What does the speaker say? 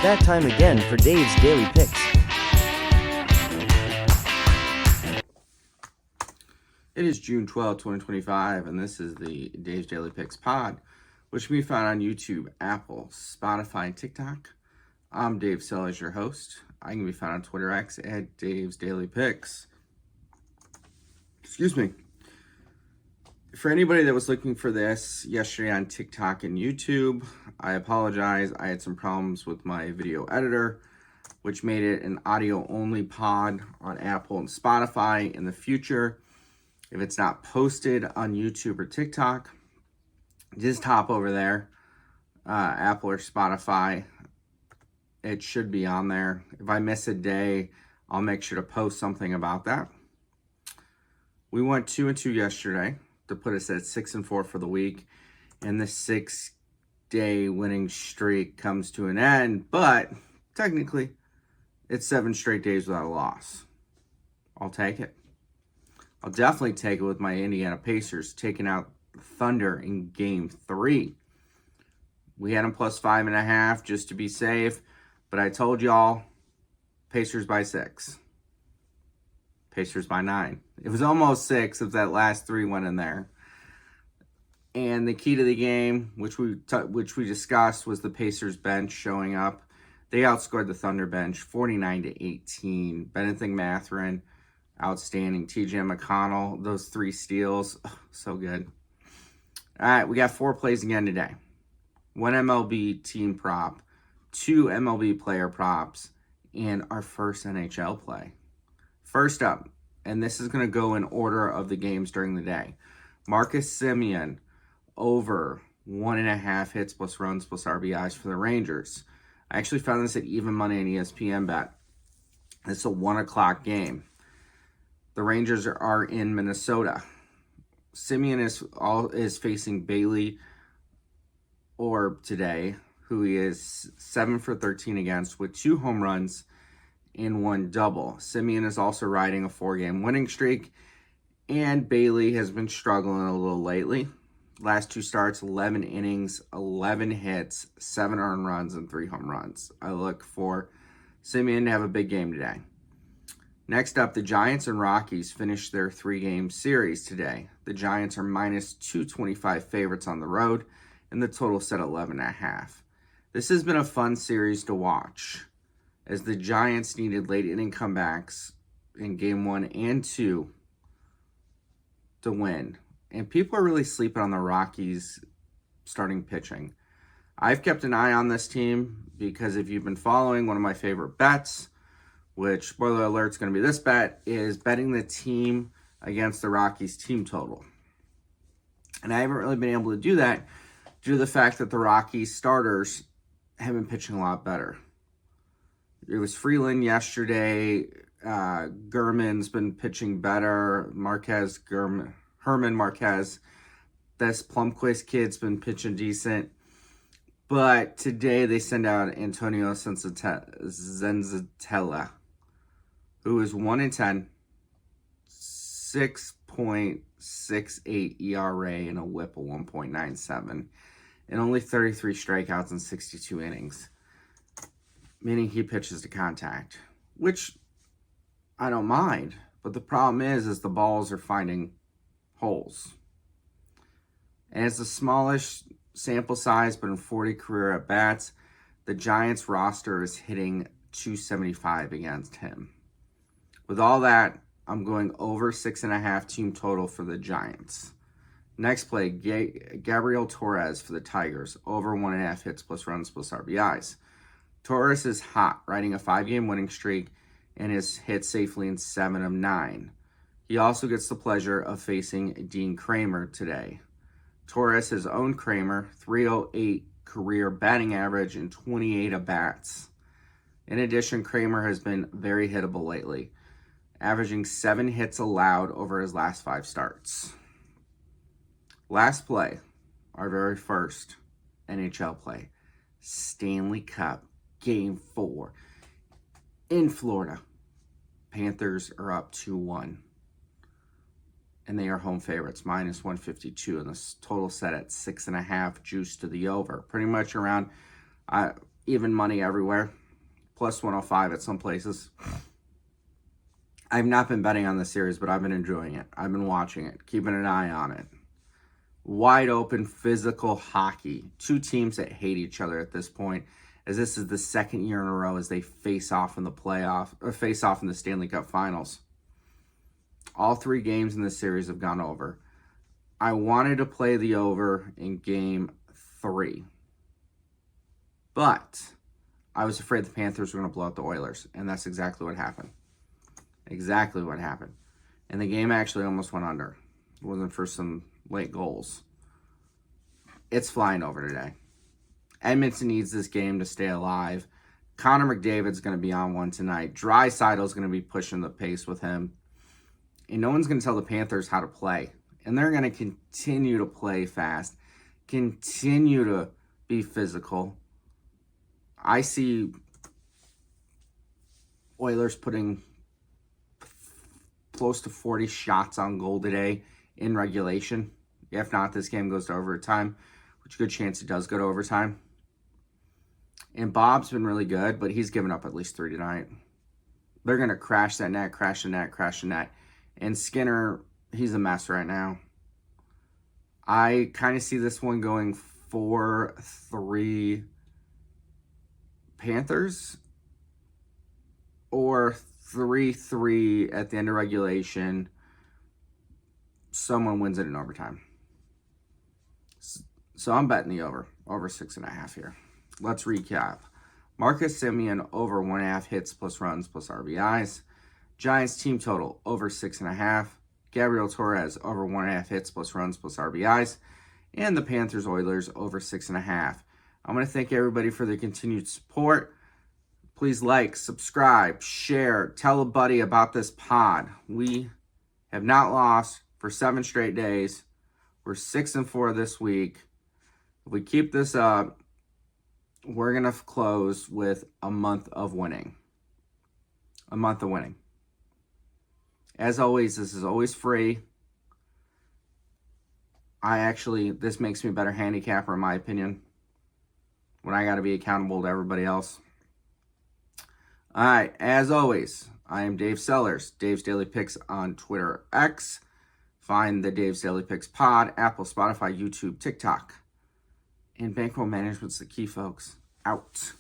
It's that time again for Dave's Daily Picks. It is June 12, 2025, and this is the Dave's Daily Picks pod, which can be found on YouTube, Apple, Spotify, and TikTok. I'm Dave Sellers, your host. I can be found on Twitter X at Dave's Daily Picks. Excuse me. For anybody that was looking for this yesterday on TikTok and YouTube, I apologize. I had some problems with my video editor, which made it an audio-only pod on Apple and Spotify. In the future, if it's not posted on YouTube or TikTok, just hop over there, Apple or Spotify. It should be on there. If I miss a day, I'll make sure to post something about that. We went 2-2 yesterday to put us at 6-4 for the week, and the 6-day winning streak comes to an end, but technically it's 7 straight days without a loss. I'll take it. I'll definitely take it with my Indiana Pacers taking out the Thunder in Game 3. We had them plus 5.5 just to be safe, but I told y'all, Pacers by 6. Pacers by 9. It was almost 6 if that last 3 went in there. And the key to the game, which we discussed, was the Pacers bench showing up. They outscored the Thunder bench 49-18. Bennett Mathurin, outstanding. TJ McConnell, those 3 steals, so good. All right, we got 4 plays again today. 1 MLB team prop, 2 MLB player props, and our first NHL play. First up, and this is going to go in order of the games during the day. Marcus Semien over 1.5 hits plus runs plus RBIs for the Rangers. I actually found this at even money on ESPN bet. It's a 1 o'clock game. The Rangers are in Minnesota. Semien is facing Bailey Orb today, who he is 7 for 13 against with 2 home runs and 1 double. Semien is also riding a 4-game winning streak, and Bailey has been struggling a little lately. Last 2 starts, 11 innings, 11 hits, 7 earned runs, and 3 home runs. I look for Semien to have a big game today. Next up, the Giants and Rockies finished their 3-game series today. The Giants are minus 225 favorites on the road, and the total set 11.5. This has been a fun series to watch, as the Giants needed late inning comebacks in game 1 and 2 to win. And people are really sleeping on the Rockies starting pitching. I've kept an eye on this team because if you've been following, one of my favorite bets, which, spoiler alert, is going to be this bet, is betting the team against the Rockies team total. And I haven't really been able to do that due to the fact that the Rockies starters have been pitching a lot better. It was Freeland yesterday. Gurman's been pitching better. Herman Marquez. This Plumquist kid's been pitching decent. But today they send out Antonio Zenzatella, who is 1-10, 6.68 ERA and a whip of 1.97, and only 33 strikeouts in 62 innings. Meaning he pitches to contact, which I don't mind. But the problem is the balls are finding holes. And it's the smallest sample size, but in 40 career at-bats, the Giants roster is hitting 275 against him. With all that, I'm going over 6.5 team total for the Giants. Next play, Gabriel Torres for the Tigers, over 1.5 hits plus runs plus RBIs. Torres is hot, riding a 5-game winning streak and has hit safely in 7 of 9. He also gets the pleasure of facing Dean Kramer today. Torres has owned Kramer, 308 career batting average and 28 at-bats. In addition, Kramer has been very hittable lately, averaging 7 hits allowed over his last 5 starts. Last play, our very first NHL play, Stanley Cup Game 4 in Florida. Panthers are up 2-1. and they are home favorites, minus 152, and the total set at 6.5, juice to the over. Pretty much around even money everywhere. Plus 105 at some places. I've not been betting on this series, but I've been enjoying it. I've been watching it, keeping an eye on it. Wide open, physical hockey. Two teams that hate each other at this point, as this is the second year in a row as they face off in the playoff, or face off in the Stanley Cup Finals. All 3 games in this series have gone over. I wanted to play the over in game 3, but I was afraid the Panthers were going to blow out the Oilers, and that's exactly what happened. Exactly what happened. And the game actually almost went under. It wasn't for some late goals. It's flying over today. Edmonton needs this game to stay alive. Connor McDavid's going to be on one tonight. Draisaitl's going to be pushing the pace with him. And no one's going to tell the Panthers how to play. And they're going to continue to play fast. Continue to be physical. I see Oilers putting close to 40 shots on goal today in regulation. If not, this game goes to overtime, which is a good chance it does go to overtime. And Bob's been really good, but he's given up at least 3 tonight. They're going to crash that net, crash the net, crash the net. And Skinner, he's a mess right now. I kind of see this one going 4-3 Panthers or 3-3 at the end of regulation. Someone wins it in overtime. So I'm betting the over 6.5 here. Let's recap. Marcus Semien over 1.5 hits plus runs plus RBIs. Giants team total over 6.5. Gabriel Torres over 1.5 hits plus runs plus RBIs. And the Panthers Oilers over 6.5. I'm going to thank everybody for their continued support. Please like, subscribe, share, tell a buddy about this pod. We have not lost for 7 straight days. We're 6-4 this week. If we keep this up, we're going to close with a month of winning. A month of winning. As always, this is always free. This makes me a better handicapper in my opinion, when I got to be accountable to everybody else. All right, as always, I am Dave Sellers, Dave's Daily Picks on Twitter X. Find the Dave's Daily Picks pod, Apple, Spotify, YouTube, TikTok. And bankroll management's the key, folks. Out.